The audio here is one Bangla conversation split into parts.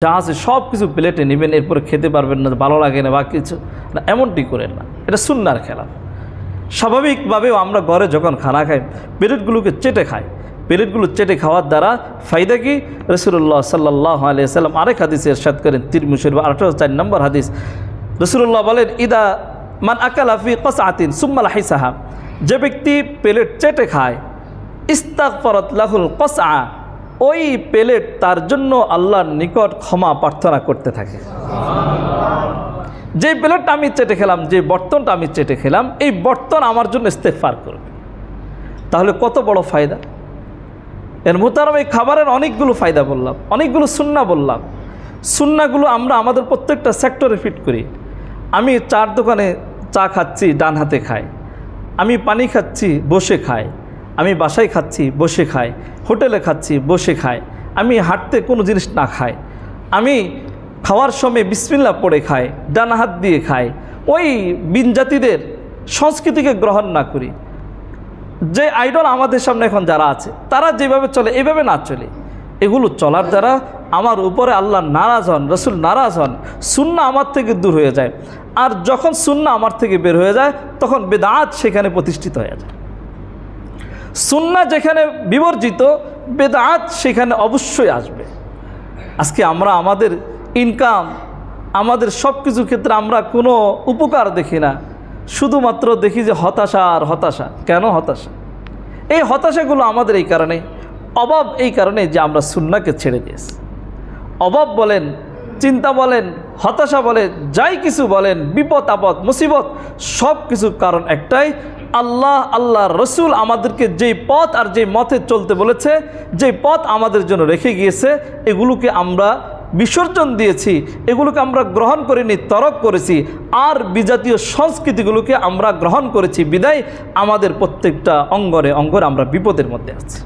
যা আছে সব কিছু প্লেটে নেবেন, এরপরে খেতে পারবেন না, ভালো লাগে না বা কিছু না, এমনটি করেন না। এটা সুন্নার খেলা। স্বাভাবিকভাবেও আমরা ঘরে যখন খানা খাই প্লেটগুলোকে চেটে খাই। প্লেটগুলো চেটে খাওয়ার দ্বারা ফায়দা কি? রাসূলুল্লাহ সাল্লাল্লাহু আলাইহি ওয়াসাল্লাম আরেক হাদিসে ইরশাদ করেন, তিরমিজি শরীফ 4 নম্বর হাদিস, রাসূলুল্লাহ বলেন, ইদা মান আকালা ফি কসআতিন সুম্মা লাহিসাহা, যে ব্যক্তি প্লেট চেটে খায়, ইস্তাগফারাত লাহুল কসআ, ওই প্লেট তার জন্য আল্লাহর নিকট ক্ষমা প্রার্থনা করতে থাকে। যে প্লেটটা আমি চেটে খেলাম, যে বর্তনটা আমি চেটে খেলাম, এই বর্তন আমার জন্য ইস্তেগফার করবে। তাহলে কত বড় ফায়দা! এর মোতারাম এই খাবারের অনেকগুলো ফায়দা বললাম, অনেকগুলো সুন্নাহ বললাম। সুন্নাহগুলো আমরা আমাদের প্রত্যেকটা সেক্টরে ফিট করি। আমি চার দোকানে চা খাচ্ছি, ডান হাতে খাই। আমি পানি খাচ্ছি, বসে খাই। আমি বাসায় খাচ্ছি, বসে খাই। হোটেলে খাচ্ছি, বসে খাই। আমি হাঁটতে কোনো জিনিস না খাই। আমি খাওয়ার সময় বিসমিল্লাহ পড়ে খাই, ডান হাত দিয়ে খাই। ওই বিনজাতিদের সংস্কৃতিকে গ্রহণ না করি। যে আইডল আমাদের সামনে এখন যারা আছে, তারা যেভাবে চলে এভাবে না চলে। এগুলো চলার দ্বারা আমার উপরে আল্লাহ নারাজ হন, রসুল নারাজ হন, সুন্নাহ আমার থেকে দূর হয়ে যায়। আর যখন সুন্নাহ আমার থেকে বের হয়ে যায়, তখন বেদাত সেখানে প্রতিষ্ঠিত হয়ে যায়। সুন্নাহ যেখানে বিবর্জিত, বেদাত সেখানে অবশ্যই আসবে। আজকে আমরা আমাদের ইনকাম, আমাদের সব কিছু ক্ষেত্রে আমরা কোনো উপকার দেখি না, শুধুমাত্র দেখি যে হতাশা আর হতাশা। কেন হতাশা? এই হতাশাগুলো আমাদের এই কারণে, অভাব এই কারণে যে আমরা সুন্নাহকে ছেড়ে দিয়েছি। অভাব বলেন, চিন্তা বলেন, হতাশা বলেন, যাই কিছু বলেন, বিপদ আপদ মুসিবত, সব কিছুর কারণ একটাই, আল্লাহ রসুল আমাদেরকে যেই পথ আর যেই মতে চলতে বলেছে, যেই পথ আমাদের জন্য রেখে গিয়েছে, এগুলোকে আমরা বিসর্জন দিয়েছি, এগুলোকে আমরা গ্রহণ করিনি, তরক করেছি। আর বিজাতীয় সংস্কৃতিগুলোকে আমরা গ্রহণ করেছি, বিদায় আমাদের প্রত্যেকটা অঙ্গরে অঙ্গরে আমরা বিপদের মধ্যে আছি।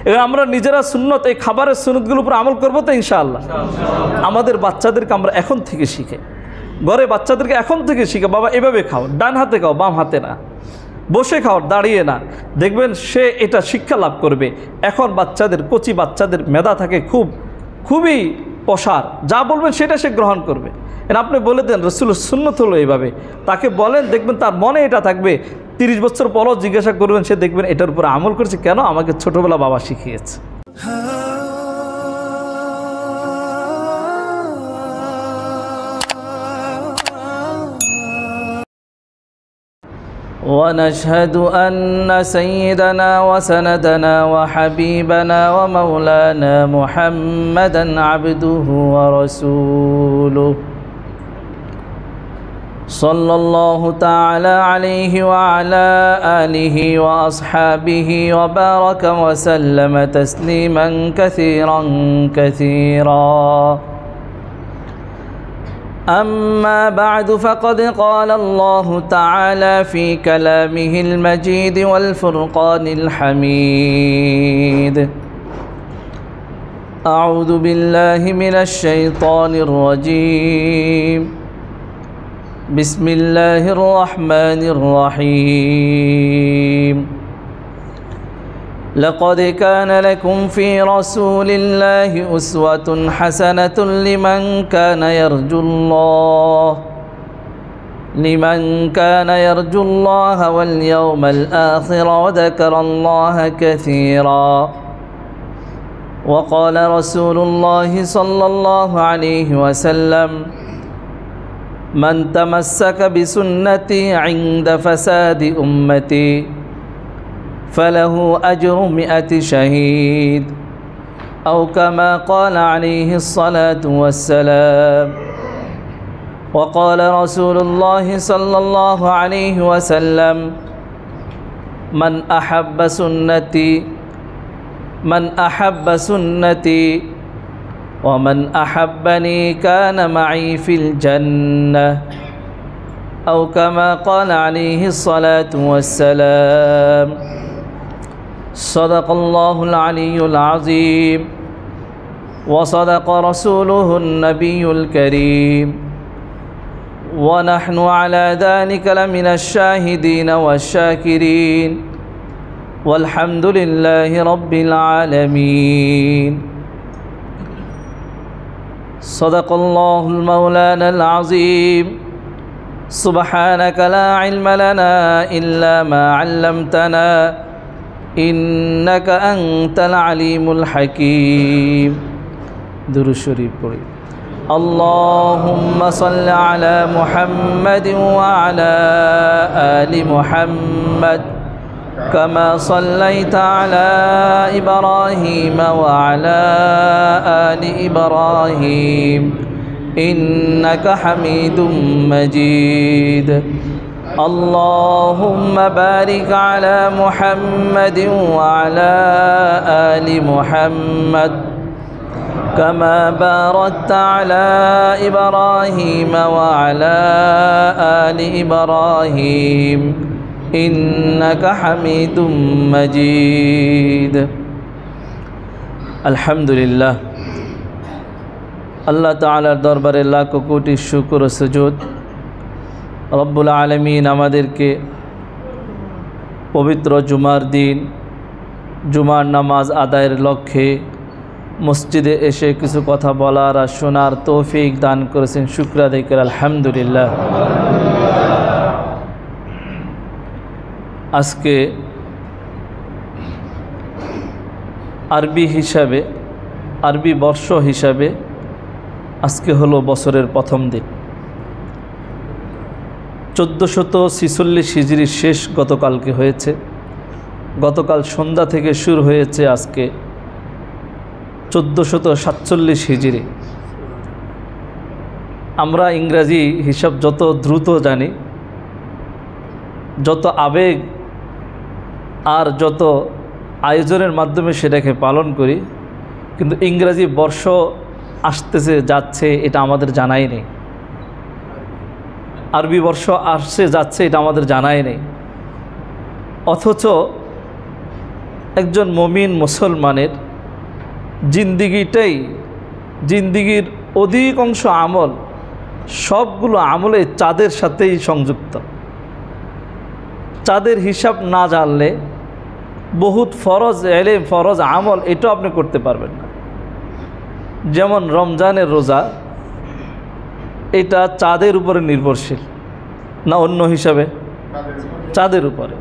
এবার আমরা নিজেরা সুন্নত, এই খাবারের সুন্নতগুলোর উপর আমল করবো তো ইনশাআল্লাহ। আমাদের বাচ্চাদেরকে আমরা এখন থেকে শিখে, ঘরে বাচ্চাদেরকে এখন থেকে শিখে, বাবা এভাবে খাও, ডান হাতে খাও, বাম হাতে না, বসে খাও, দাঁড়িয়ে না। দেখবেন সে এটা শিক্ষা লাভ করবে। এখন বাচ্চাদের, কচি বাচ্চাদের মেধা থাকে খুবই প্রসার, যা বলবেন সেটা সে গ্রহণ করবে। আপনি বলে দেন রসুলের সুন্নত হলো এইভাবে, তাকে বলেন, দেখবেন তার মনে এটা থাকবে। 30 বছর পরও জিজ্ঞাসা করবেন, সে দেখবেন এটার উপরে আমল করছে। কেন? আমাকে ছোটবেলা বাবা শিখিয়েছে। ونشهد أن سيدنا وسندنا وحبيبنا ومولانا محمدا عبده ورسوله صلى الله تعالى عليه وعلى آله وأصحابه وبارك وسلم تسليما كثيرا كثيرا. أما بعد، فقد قال الله تعالى في كلامه المجيد والفرقان الحميد: أعوذ بالله من الشيطان الرجيم، بسم الله الرحمن الرحيم. لقد كان لكم في رسول الله أسوة حسنة لمن كان يرجو الله واليوم الآخر وذكر الله كثيرا. وقال رسول الله صلى الله عليه وسلم: من تمسك بسنتي عند فساد أمتي فله أجر 100 شهيد، أو كما قال عليه الصلاة والسلام. وقال رسول الله صلى الله عليه وسلم: من أحب سنتي ومن أحبني كان معي في الجنة، أو كما قال عليه الصلاة والسلام. صدق الله العلي العظيم، وصدق رسوله النبي الكريم، ونحن على ذلك لمن الشاهدين والشاكرين، والحمد لله رب العالمين. صدق المولانا العظيم سبحانك لا علم لنا إلا ما علمتنا إنك أنت العليم الحكيم درود شريف পড়ি اللهم صل على محمد وعلى آل محمد كما صليت على إبراهيم وعلى آل إبراهيم إنك حميد مجيد اللهم بارك على محمد وعلى آل محمد كما باركت على إبراهيم وعلى آل إبراهيم إنك حميد مجيد الحمد لله আল্লাহ তাআলার দরবারে লাখ কোটি শুকর ও সুজুদ রব্বুল আলামিন আমাদেরকে পবিত্র জুমার দিন জুমার নামাজ আদায়ের লক্ষ্যে মসজিদে এসে কিছু কথা বলার আর শোনার তৌফিক দান করেছেন শুকর আদায় করে আলহামদুলিল্লাহ। আজকে আরবি বর্ষ হিসাবে আজকে হলো বছরের প্রথম দিন 1446 হিজরি শেষ গতকালকে হয়েছে। গতকাল সন্ধ্যা থেকে শুরু হয়েছে আজকে 1447 হিজরি। আমরা ইংরাজি হিসাব যত দ্রুত জানি, যত আবেগ আর যত আয়োজনের মাধ্যমে সেটাকে পালন করি, কিন্তু ইংরাজি বর্ষ আসতেছে যাচ্ছে এটা আমাদের জানাই নেই, আরবি বর্ষ আসছে যাচ্ছে এটা আমাদের জানাই নেই। অথচ একজন মুমিন মুসলমানের জিন্দিগির অধিকাংশ আমল, সবগুলো আমলে চাঁদের সাথেই সংযুক্ত। চাঁদের হিসাব না জানলে বহুত ফরজ এলেম, ফরজ আমল এটাও আপনি করতে পারবেন না। যেমন রমজানের রোজা, এটা চাঁদের উপরে নির্ভরশীল না অন্য হিসাবে? চাঁদের উপরে।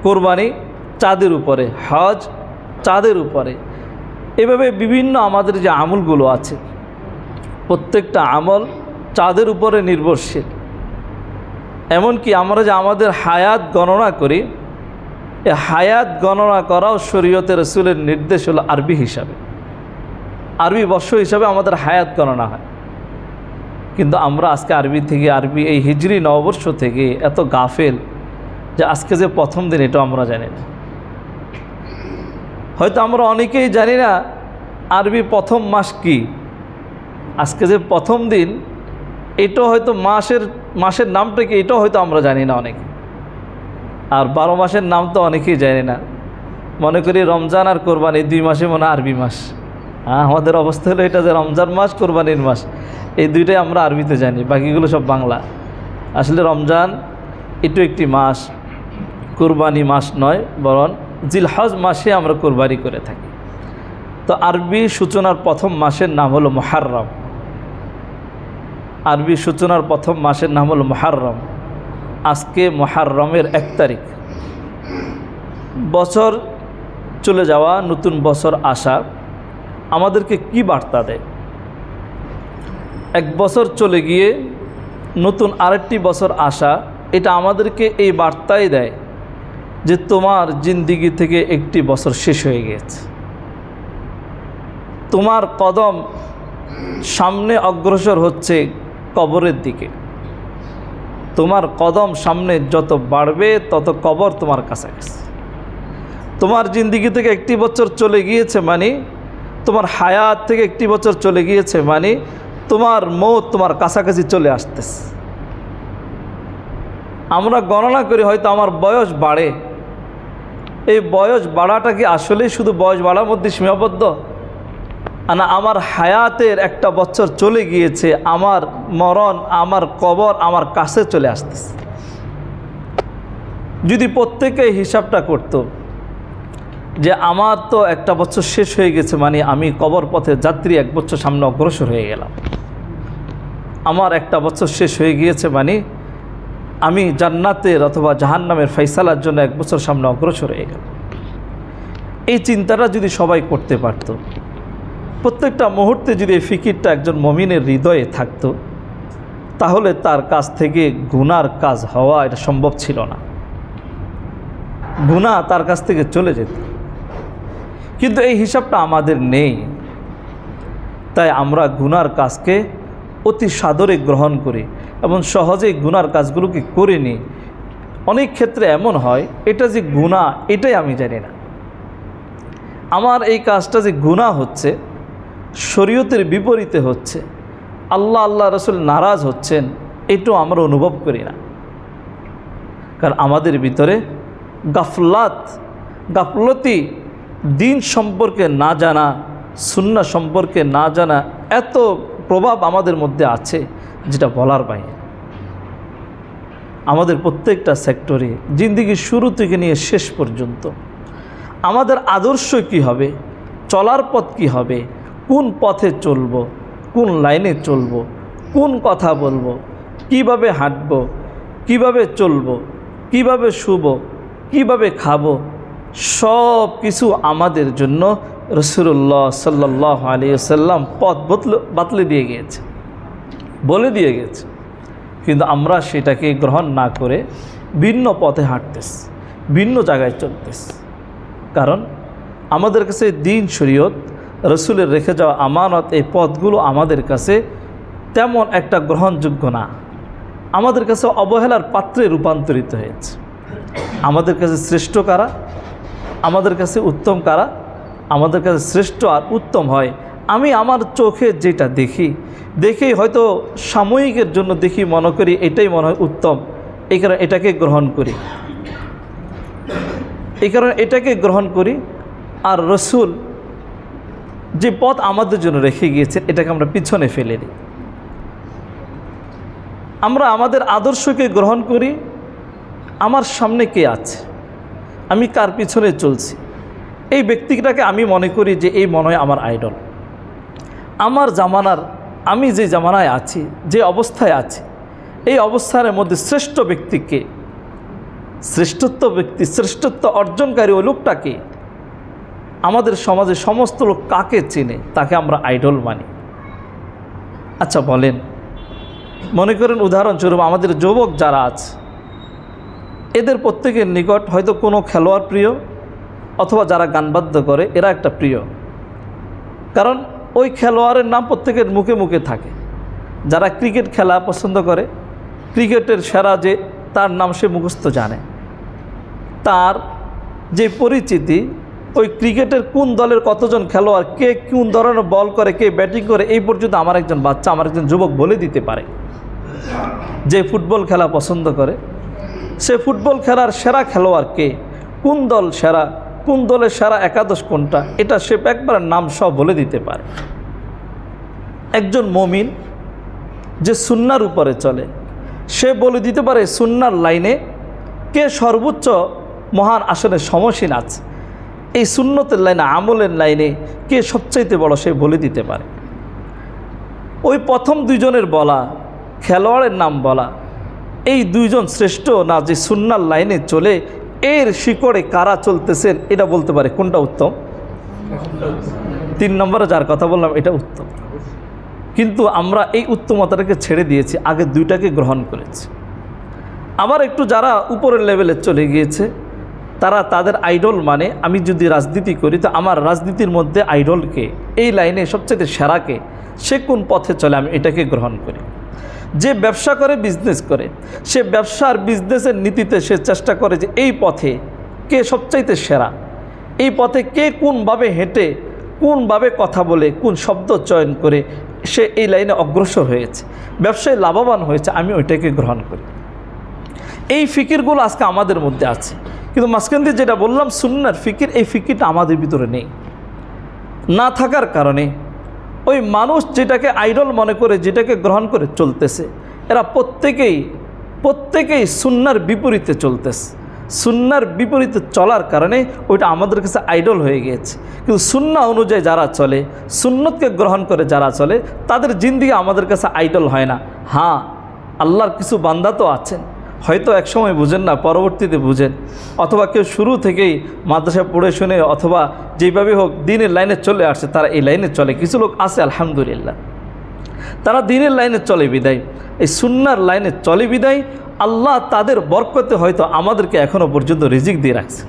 কোরবানি চাঁদের উপরে, হজ চাঁদের উপরে। এভাবে বিভিন্ন আমাদের যে আমলগুলো আছে প্রত্যেকটা আমল চাঁদের উপরে নির্ভরশীল। এমনকি আমরা যে আমাদের হায়াত গণনা করি, এই হায়াত গণনা করাও শরীয়তে রাসূলের নির্দেশ হলো আরবি হিসাবে, আরবি বর্ষ হিসাবে আমাদের হায়াত গণনা হয়। কিন্তু আমরা আজকে আরবি এই হিজরি নববর্ষ থেকে এত গাফেল যে আজকে যে প্রথম দিন এটাও আমরা জানি না। হয়তো আমরা অনেকেই জানি না আরবি প্রথম মাস কি। আজকে যে প্রথম দিন এটাও হয়তো মাসের নামটা কি এটাও হয়তো আমরা জানি না অনেকে। আর 12 মাসের নাম তো অনেকেই জানি না, মনে করি রমজান আর কোরবানি 2 মাসে মনে আরবি মাস। আমাদের অবস্থা হলো এটা যে রমজান মাস কোরবানির মাস এই দুইটাই আমরা আরবিতে জানি, বাকিগুলো সব বাংলা। আসলে রমজান এটাও একটি মাস, কোরবানি মাস নয়, বরং জিলহজ মাসে আমরা কোরবানি করে থাকি। তো আরবি সূচনার প্রথম মাসের নাম হলো মুহররম। আরবি সূচনার প্রথম মাসের নাম হলো মুহররম। আজকে মুহররমের 1 তারিখ। বছর চলে যাওয়া, নতুন বছর আসা আমাদেরকে কি বার্তা দেয়? এক বছর চলে গিয়ে নতুন আরেকটি বছর আসা, এটা আমাদেরকে এই বার্তাই দেয় যে তোমার জিন্দিগি থেকে একটি বছর শেষ হয়ে গেছে। তোমার কদম সামনে অগ্রসর হচ্ছে কবরের দিকে। তোমার কদম সামনে যত বাড়বে তত কবর তোমার কাছাকাছি। তোমার জিন্দিগি থেকে একটি বছর চলে গিয়েছে মানে, তোমার হায়াত থেকে একটি বছর চলে গিয়েছে মানে তোমার মৌত তোমার কাছাকাছি চলে আসতেছে। আমরা গণনা করি হয়তো আমার বয়স বাড়ে, এই বয়স বাড়াটা কি আসলেই শুধু বয়স বাড়ার মধ্যে সীমাবদ্ধ? না, আমার হায়াতের একটা বছর চলে গিয়েছে, আমার মরণ, আমার কবর আমার কাছে চলে আসতেছে। যদি প্রত্যেকে হিসাবটা করত যে আমার তো একটা বছর শেষ হয়ে গেছে, মানে আমি কবর পথে যাত্রী 1 বছর সামনে অগ্রসর হয়ে গেলাম। আমার একটা বছর শেষ হয়ে গিয়েছে, মানে আমি জান্নাতের অথবা জাহান্নামের ফয়সালার জন্য 1 বছর সামনে অগ্রসর হয়ে গেল। এই চিন্তাটা যদি সবাই করতে পারত, প্রত্যেকটা মুহূর্তে যদি এই ফিকিরটা একজন মুমিনের হৃদয়ে থাকতো, তাহলে তার কাছ থেকে গুনার কাজ হওয়া এটা সম্ভব ছিল না। গুনাহ তার কাছ থেকে চলে যেত, কিন্তু এই হিসাবটা আমাদের নেই। তাই আমরা গুনার কাজকে অতি সাদরে গ্রহণ করি এবং সহজেই গুনার কাজগুলোকে করে নিই। অনেক ক্ষেত্রে এমন হয় এটা যে গুনাহ এটাই আমি জানি না, আমার এই কাজটা যে গুনাহ হচ্ছে, শরীয়তের বিপরীতে হচ্ছে, আল্লাহ রসুল নারাজ হচ্ছেন, এটাও আমরা অনুভব করি না। কারণ আমাদের ভিতরে গাফলতি, দিন সম্পর্কে না জানা, সুন্নাহ সম্পর্কে না জানা এত প্রভাব আমাদের মধ্যে আছে যেটা বলার বাইরে। আমাদের প্রত্যেকটা সেক্টরে জিন্দেগির শুরু থেকে নিয়ে শেষ পর্যন্ত আমাদের আদর্শ কি হবে, চলার পথ কি হবে, কোন পথে চলব, কোন লাইনে চলব, কোন কথা বলবো, কিভাবে হাঁটব, কিভাবে চলব, কিভাবে শুব, কিভাবে খাবো, সব কিছু আমাদের জন্য রাসূলুল্লাহ সাল্লাল্লাহু আলাইহি ওয়াসাল্লাম পথ বাতলে দিয়ে গিয়েছে, বলে দিয়ে গেছে। কিন্তু আমরা সেটাকে গ্রহণ না করে ভিন্ন পথে হাঁটতেছি, ভিন্ন জায়গায় চলতেছি। কারণ আমাদের কাছে দিন, শরীয়ত, রসুলের রেখে যাওয়া আমানত, এই পথগুলো আমাদের কাছে তেমন একটা গ্রহণযোগ্য না। আমাদের কাছে অবহেলার পাত্রে রূপান্তরিত হয়েছে। আমাদের কাছে শ্রেষ্ঠ কারা, আমাদের কাছে উত্তম কারা? আমাদের কাছে শ্রেষ্ঠ আর উত্তম হয় আমি আমার চোখে যেটা দেখেই হয়তো সাময়িকের জন্য দেখি, মনে করি এটাই মনে হয় উত্তম, এই কারণে এটাকে গ্রহণ করি। আর রসুল যে পথ আমাদের জন্য রেখে গিয়েছেন এটাকে আমরা পিছনে ফেলে দিই। আমরা আমাদের আদর্শকে গ্রহণ করি, আমার সামনে কে আছে, আমি কার পিছনে চলছি, এই ব্যক্তিটাকে আমি মনে করি যে এই মনে হয় আমার আইডল। আমার জামানার, আমি যে জামানায় আছি, যে অবস্থায় আছি, এই অবস্থার মধ্যে শ্রেষ্ঠ ব্যক্তিকে, শ্রেষ্ঠত্ব অর্জনকারী ওই লোকটাকে, আমাদের সমাজে সমস্ত লোক কাকে চেনে, তাকে আমরা আইডল মানি। আচ্ছা বলেন, মনে করেন উদাহরণস্বরূপ আমাদের যুবক যারা আছে, এদের প্রত্যেকের নিকট হয়তো কোনো খেলোয়াড় প্রিয়, অথবা যারা গানবাদ্য করে এরা একটা প্রিয়। কারণ ওই খেলোয়াড়ের নাম প্রত্যেকের মুখে মুখে থাকে। যারা ক্রিকেট খেলা পছন্দ করে, ক্রিকেটের সেরা যে তার নাম সে মুখস্থ জানে, তার যে পরিচিতি, ওই ক্রিকেটের কোন দলের কতজন খেলোয়াড়, কে কোন ধরনের বল করে, কে ব্যাটিং করে, এই পর্যন্ত আমার একজন বাচ্চা, আমার একজন যুবক বলে দিতে পারে। যে ফুটবল খেলা পছন্দ করে, সে ফুটবল খেলার সেরা খেলোয়াড় কে, কোন দল সেরা, কোন দলের সেরা একাদশ কোনটা, এটা সে একবার নাম সব বলে দিতে পারে। একজন মুমিন যে সুন্নাহর উপরে চলে, সে বলে দিতে পারে সুন্নাহর লাইনে কে সর্বোচ্চ মহান আসনে সমসীন আছে, এই সুন্নতের লাইনে, আমলের লাইনে কে সবচাইতে বড়, সে বলে দিতে পারে। ওই প্রথম দুইজনের বলা, খেলোয়াড়ের নাম বলা, এই দুইজন শ্রেষ্ঠ না যে সুন্নাহর লাইনে চলে এর শিকড়ে কারা চলতেছেন এটা বলতে পারে কোনটা উত্তম? 3 নম্বরে যার কথা বললাম এটা উত্তম। কিন্তু আমরা এই উত্তমতাটাকে ছেড়ে দিয়েছি, আগে দুইটাকে গ্রহণ করেছি। আবার একটু যারা উপরের লেভেলে চলে গিয়েছে, তারা তাদের আইডল মানে, আমি যদি রাজনীতি করি তো আমার রাজনীতির মধ্যে আইডলকে, এই লাইনে সবচেয়ে সেরাকে, সে কোন পথে চলে আমি এটাকে গ্রহণ করি। যে ব্যবসা করে, বিজনেস করে, সে ব্যবসার বিজনেসের নীতিতে সে চেষ্টা করে যে এই পথে কে সবচাইতে সেরা, এই পথে কে কোনভাবে হেঁটে, কোনভাবে কথা বলে, কোন শব্দ চয়ন করে সে এই লাইনে অগ্রসর হয়েছে, ব্যবসায় লাভবান হয়েছে, আমি ওইটাকে গ্রহণ করি। এই ফিকিরগুলো আজকে আমাদের মধ্যে আছে, কিন্তু মাঝখান দিয়ে যেটা বললাম সুন্নাহর ফিকির, এই ফিকিরটা আমাদের ভিতরে নেই। না থাকার কারণে ওই মানুষ যেটাকে আইডল মনে করে, যেটাকে গ্রহণ করে চলতেছে, এরা প্রত্যেকেই সুন্নাহর বিপরীতে চলতেছে। সুন্নার বিপরীতে চলার কারণে ওইটা আমাদের কাছে আইডল হয়ে গিয়েছে। কিন্তু সুন্নাহ অনুযায়ী যারা চলে, সুন্নতকে গ্রহণ করে যারা চলে, তাদের জিন্দিগি আমাদের কাছে আইডল হয় না। হ্যাঁ, আল্লাহর কিছু বান্দা তো আছেন, হয়তো একসময় বুঝেন না, পরবর্তীতে বুঝেন, অথবা কেউ শুরু থেকেই মাদ্রাসা পড়ে শুনে অথবা যেভাবে হোক দিনের লাইনে চলে আসছে, তারা এই লাইনে চলে। কিছু লোক আছে আলহামদুলিল্লাহ, তারা দিনের লাইনে চলে বিদায়, এই সুন্নার লাইনে চলে বিদায় আল্লাহ তাদের বরকতে হয়তো আমাদেরকে এখনও পর্যন্ত রিজিক দিয়ে রাখছে।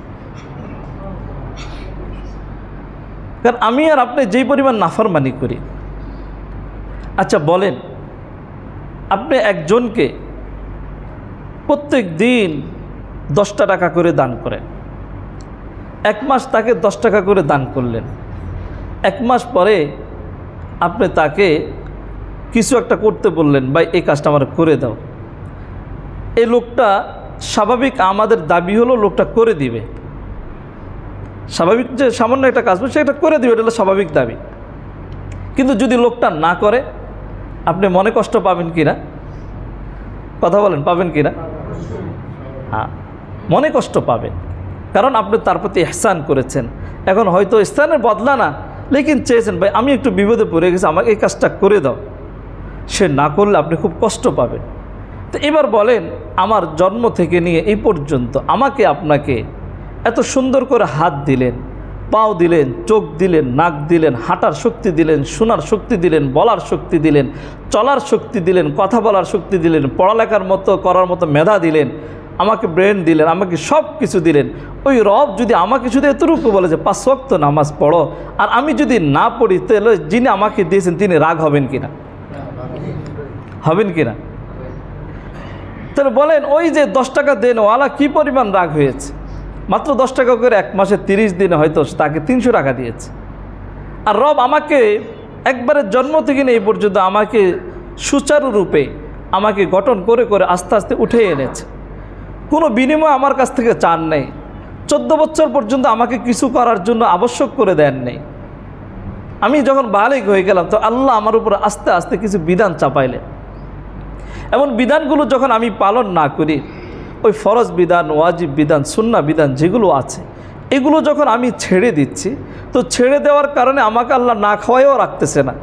কারণ আমি আর আপনি যেই পরিমাণ নাফরমানি করি, আচ্ছা বলেন, আপনি একজনকে প্রত্যেক দিন 10 টাকা করে দান করেন, 1 মাস তাকে 10 টাকা করে দান করলেন, 1 মাস পরে আপনি তাকে কিছু একটা করতে বললেন, ভাই এই কাজটা আমার করে দাও। এই লোকটা স্বাভাবিক আমাদের দাবি হলো লোকটা করে দিবে, স্বাভাবিক যে সামান্য একটা কাজ করছে সেটা করে দিবে, এটা হলো স্বাভাবিক দাবি। কিন্তু যদি লোকটা না করে, আপনি মনে কষ্ট পাবেন কি না? কথা বলেন, পাবেন কি না? হ্যাঁ, মনে কষ্ট পাবেন, কারণ আপনি তার প্রতি ইহসান করেছেন। এখন হয়তো ইহসানের বদলা না, লেকিন চেয়েছেন ভাই আমি একটু বিপদে পড়ে গেছি, আমাকে এই কাজটা করে দাও। সে না করলে আপনি খুব কষ্ট পাবেন। তো এবার বলেন, আমার জন্ম থেকে নিয়ে এই পর্যন্ত আমাকে আপনাকে এত সুন্দর করে হাত দিলেন, পাও দিলেন, চোখ দিলেন, নাক দিলেন, হাঁটার শক্তি দিলেন, শোনার শক্তি দিলেন, বলার শক্তি দিলেন, চলার শক্তি দিলেন, কথা বলার শক্তি দিলেন, পড়ালেখার মতো করার মতো মেধা দিলেন, আমাকে ব্রেন দিলেন, আমাকে সব কিছু দিলেন। ওই রব যদি আমাকে শুধু এতটুকু বলে যে 5 ওয়াক্ত নামাজ পড়ো, আর আমি যদি না পড়ি, তাহলে যিনি আমাকে দিয়েছেন তিনি রাগ হবেন কিনা? হবেন কিনা? তাহলে বলেন, ওই যে 10 টাকা দেন ওয়ালা কী পরিমাণ রাগ হয়েছে। মাত্র 10 টাকা করে 1 মাসে 30 দিনে হয়তো তাকে 300 টাকা দিয়েছে। আর রব আমাকে একবারে জন্ম থেকে নিয়ে এই পর্যন্ত আমাকে সুচারুরূপে আমাকে গঠন করে করে আস্তে আস্তে উঠে এনেছে, কোনো বিনিময় আমার কাছ থেকে চান নেই। 14 বছর পর্যন্ত আমাকে কিছু করার জন্য আবশ্যক করে দেন নেই। আমি যখন বালিগ হয়ে গেলাম, তো আল্লাহ আমার উপর আস্তে আস্তে কিছু বিধান চাপাইলেন। এমন বিধানগুলো যখন আমি পালন না করি, ওই ফরজ বিধান, ওয়াজিব বিধান, সুন্না বিধান যেগুলো আছে, এগুলো যখন আমি ছেড়ে দিচ্ছি, তো ছেড়ে দেওয়ার কারণে আমাকে আল্লাহ না খাওয়াইও রাখতেছে না।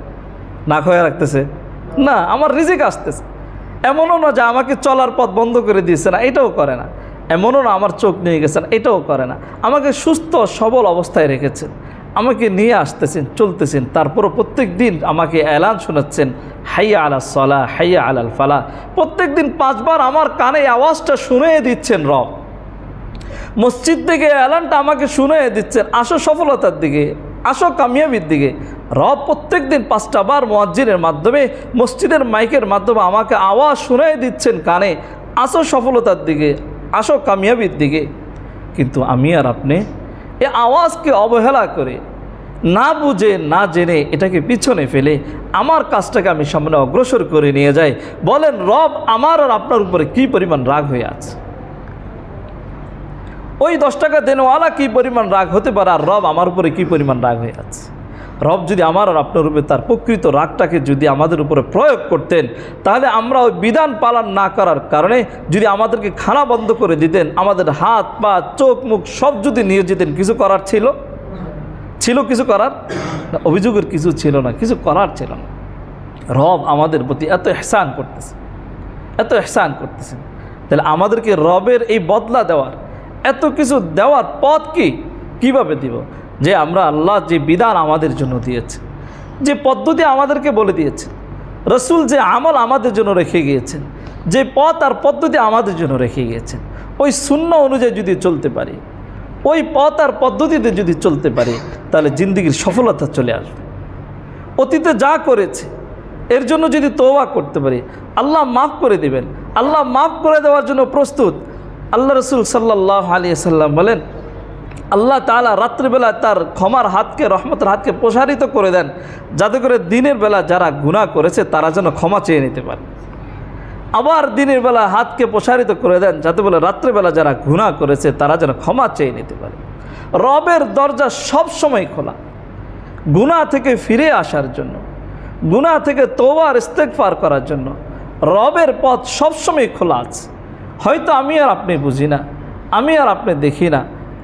না খাওয়াই রাখতেছে না, আমার রিজিক আসতেছে। এমনও না যে আমাকে চলার পথ বন্ধ করে দিয়েছে না, এটাও করে না। এমনও না আমার চোখ নিয়ে গেছেন, এটাও করে না। আমাকে সুস্থ সবল অবস্থায় রেখেছেন, আমাকে নিয়ে আসতেছেন, চলতেছেন। তারপরও প্রত্যেক দিন আমাকে এলান শোনাচ্ছেন, হাইয়া আলা সলা, হাইয়া আলাল ফালা। প্রত্যেক দিন 5 বার আমার কানে আওয়াজটা শুনিয়ে দিচ্ছেন রব। মসজিদ থেকে এলানটা আমাকে শুনিয়ে দিচ্ছেন, আসো সফলতার দিকে, আসো কামিয়াবির দিকে। রব প্রত্যেক দিন 5টা বার মুয়াজ্জিনের মাধ্যমে, মসজিদের মাইকের মাধ্যমে আমাকে আওয়াজ শুনিয়ে দিচ্ছেন কানে, আসো সফলতার দিকে, আসো কামিয়াবির দিকে। কিন্তু আমি আর আপনি এই আওয়াজকে অবহেলা করে, না বুঝে না জেনে, এটাকে পিছনে ফেলে আমার কাজটাকে আমি সামনে অগ্রসর করে নিয়ে যাই। বলেন, রব আমার আর আপনার উপরে কী পরিমাণ রাগ হয়ে আছে? ওই 10 টাকা দেনওয়ালা কী পরিমাণ রাগ হতে পারে, আর রব আমার উপরে কী পরিমাণ রাগ হয়ে আছে? রব যদি আমার আর আপনার উপরে তার প্রকৃত রাগটাকে যদি আমাদের উপরে প্রয়োগ করতেন, তাহলে আমরা ওই বিধান পালন না করার কারণে যদি আমাদেরকে খানা বন্ধ করে দিতেন, আমাদের হাত পা চোখ মুখ সব যদি নিয়ে যেতেন, কিছু করার ছিল? কিছু করার না, অভিযোগের কিছু ছিল না, কিছু করার ছিল না। রব আমাদের প্রতি এত ইহসান করতেছে, এত ইহসান করতেছেন। তাহলে আমাদেরকে রবের এই বদলা দেওয়ার, এত কিছু দেওয়ার পথ কীভাবে দিব? যে আমরা আল্লাহ যে বিধান আমাদের জন্য দিয়েছে, যে পদ্ধতি আমাদেরকে বলে দিয়েছে, রসুল যে আমল আমাদের জন্য রেখে গিয়েছেন, যে পথ আর পদ্ধতি আমাদের জন্য রেখে গিয়েছেন, ওই সুন্নাহ অনুযায়ী যদি চলতে পারি, ওই পথ আর পদ্ধতিতে যদি চলতে পারি, তাহলে জিন্দেগির সফলতা চলে আসবে। অতীতে যা করেছে এর জন্য যদি তওবা করতে পারি, আল্লাহ মাফ করে দেবেন। আল্লাহ মাফ করে দেওয়ার জন্য প্রস্তুত। আল্লাহ রসুল সাল্লাল্লাহু আলাইহি ওয়াসাল্লাম বলেন, আল্লাহ তাআলা রাত্রিবেলা তার ক্ষমার হাতকে, রহমতের হাতকে প্রসারিত করে দেন, যাতে করে দিনের বেলা যারা গুনাহ করেছে তারা যেন ক্ষমা চেয়ে নিতে পারে। আবার দিনের বেলা হাতকে প্রসারিত করে দেন, যাতে বলে রাত্রিবেলা যারা গুনাহ করেছে তারা যেন ক্ষমা চেয়ে নিতে পারে। রবের দরজা সব সময় খোলা, গুনাহ থেকে ফিরে আসার জন্য, গুনাহ থেকে তওবা আর ইস্তেগফার করার জন্য রবের পথ সবসময় খোলা আছে। হয়তো আমি আর আপনি বুঝি না, আমি আর আপনি দেখি না,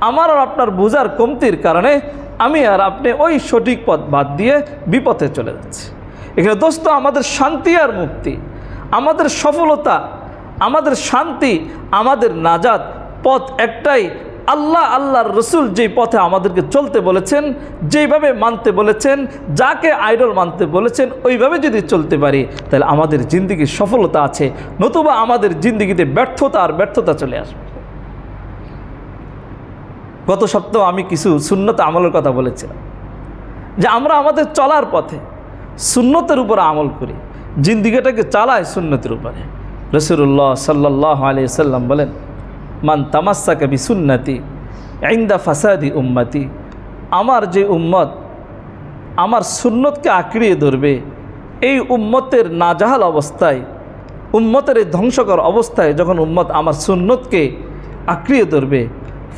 আমার আর আপনার বোঝার কমতির কারণে আমি আর আপনি ওই সঠিক পথ বাদ দিয়ে বিপথে চলে যাচ্ছি। এখানে দোস্ত আমাদের শান্তি আর মুক্তি, আমাদের সফলতা, আমাদের শান্তি, আমাদের নাজাত পথ একটাই, আল্লাহ আল্লাহর রসুল যেই পথে আমাদেরকে চলতে বলেছেন, যেইভাবে মানতে বলেছেন, যাকে আইডল মানতে বলেছেন, ওইভাবে যদি চলতে পারি তাহলে আমাদের জিন্দিগির সফলতা আছে, নতুবা আমাদের জিন্দিগিতে ব্যর্থতা আর ব্যর্থতা চলে আসবে। গত সপ্তাহ আমি কিছু সুন্নত আমলের কথা বলেছিলাম যে আমরা আমাদের চলার পথে সুন্নতের উপর আমল করি, জিন্দিগিটাকে চালাই সুন্নতের উপরে। রাসূলুল্লাহ সাল্লাল্লাহু আলাইহি সাল্লাম বলেন, মান তামাসসাকা বিসুন্নতি ইনদা ফাসাদি উম্মতি, আমার যে উম্মত আমার সুন্নতকে আঁকড়িয়ে ধরবে, এই উম্মতের নাজাহাল অবস্থায়, উম্মতের এই ধ্বংসকর অবস্থায় যখন উম্মত আমার সুন্নতকে আঁকড়িয়ে ধরবে,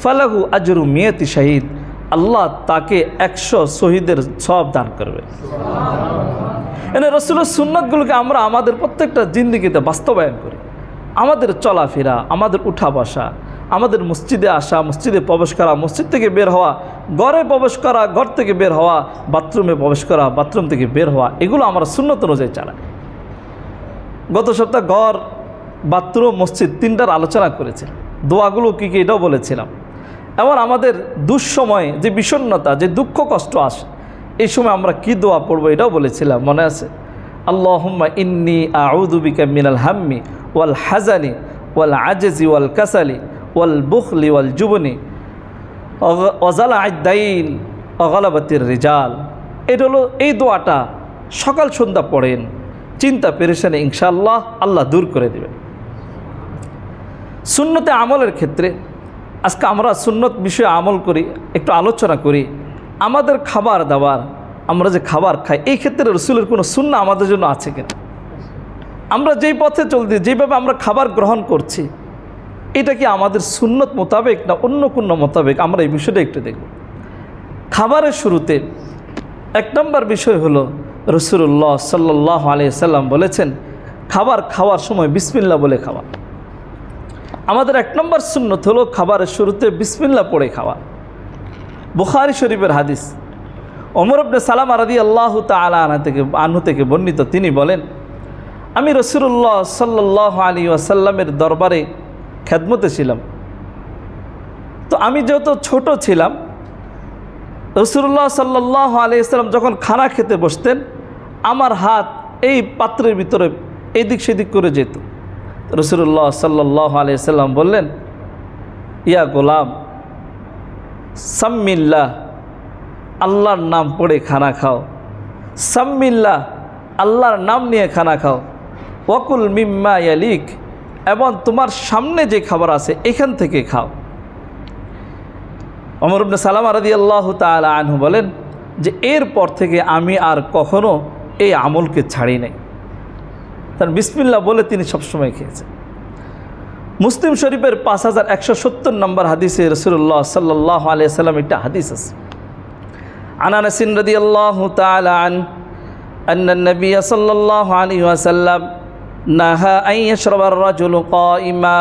ফালাহু আজরু মিয়াতি শাহিদ, আল্লাহ তাকে 100 শহীদের সওয়াব দান করবে। এনে রাসূলের সুন্নাতগুলোকে আমরা আমাদের প্রত্যেকটা জিন্দেগিতে বাস্তবায়ন করি। আমাদের চলাফেরা, আমাদের উঠা বসা, আমাদের মসজিদে আসা, মসজিদে প্রবেশ করা, মসজিদ থেকে বের হওয়া, ঘরে প্রবেশ করা, ঘর থেকে বের হওয়া, বাথরুমে প্রবেশ করা, বাথরুম থেকে বের হওয়া, এগুলো আমরা সুন্নত অনুযায়ী চালাই। গত সপ্তাহ ঘর, বাথরুম, মসজিদ তিনটার আলোচনা করেছে, দোয়াগুলো কী কী এটাও বলেছিলাম। এবার আমাদের দুঃসময়ে যে বিষণ্ণতা, যে দুঃখ কষ্ট আসে, এই সময় আমরা কি দোয়া পড়বো এটাও বলেছিলাম, মনে আছে? আল্লাহুম্মা ইন্নী আউযু বিকা মিনাল হাম্মি ওয়াল হাজানি ওয়াল আজজি ওয়াল কাসালি ওয়াল বুখলি ওয়াল জুবনি ওয়াজালা'আদ দাইন ওয়া গালাবাতির রিজাল। এটা হলো এই দোয়াটা সকাল সন্ধ্যা পড়েন, চিন্তা পেরেশানি ইনশাআল্লাহ আল্লাহ দূর করে দেবেন। সুন্নতে আমলের ক্ষেত্রে আজকে আমরা সুন্নত বিষয়ে আমল করি, একটু আলোচনা করি। আমাদের খাবার দাবার, আমরা যে খাবার খাই, এই ক্ষেত্রে রসুলের কোনো সুন্নাহ আমাদের জন্য আছে কিনা? আমরা যেই পথে চলছি, যেভাবে আমরা খাবার গ্রহণ করছি, এটা কি আমাদের সুন্নত মোতাবেক না অন্য কোনো মোতাবেক? আমরা এই বিষয়টা একটু দেখব। খাবারের শুরুতে 1 নম্বর বিষয় হলো রাসূলুল্লাহ সাল্লাল্লাহু আলাইহি সাল্লাম বলেছেন, খাবার খাওয়ার সময় বিসমিল্লাহ বলে খাওয়া। আমাদের 1 নম্বর সুন্নত হলো খাবারের শুরুতে বিসমিল্লাহ পড়ে খাওয়া। বুখারী শরীফের হাদিস, ওমর ইবনে সালামা রাদিয়াল্লাহু তাআলা আনহু থেকে বর্ণিত, তিনি বলেন, আমি রাসূলুল্লাহ সাল্লাল্লাহু আলাইহি ওয়াসাল্লামের দরবারে খেদমতে ছিলাম। তো আমি যেহেতু ছোট ছিলাম, রাসূলুল্লাহ সাল্লাল্লাহু আলাইহি ওয়াসাল্লাম যখন খানা খেতে বসতেন, আমার হাত এই পাত্রের ভিতরে এদিক সেদিক করে যেত। রাসূলুল্লাহ সাল্লাল্লাহু আলাইহি ওয়াসাল্লাম বললেন, ইয়া গোলাম সাম্মিল্লাহ, আল্লাহর নাম পড়ে খানা খাও। সাম্মিল্লাহ, আল্লাহর নাম নিয়ে খানা খাও। ওয়াকুল মিম্মা ইয়ালিক, এবং তোমার সামনে যে খাবার আছে এখান থেকে খাও। ওমর ইবনে সালামা রাদিয়াল্লাহু তাআলা আনহু বলেন যে এরপর থেকে আমি আর কখনো এই আমলকে ছাড়ি নাই। তার বিসমিল্লাহ বলে তিনি সবসময় খেয়েছেন। মুসলিম শরীফের 5170 নম্বর হাদিসে রাসূলুল্লাহ সাল্লাল্লাহু আলাইহি সাল্লাম একটা হাদিস আছে, আন আনাস রাদিয়াল্লাহু তাআলা আন্না নবী সাল্লাল্লাহু আলাইহি ওয়াসাল্লাম নাহা আন ইয়াশরাবা আর-রাজুলু কাইমা।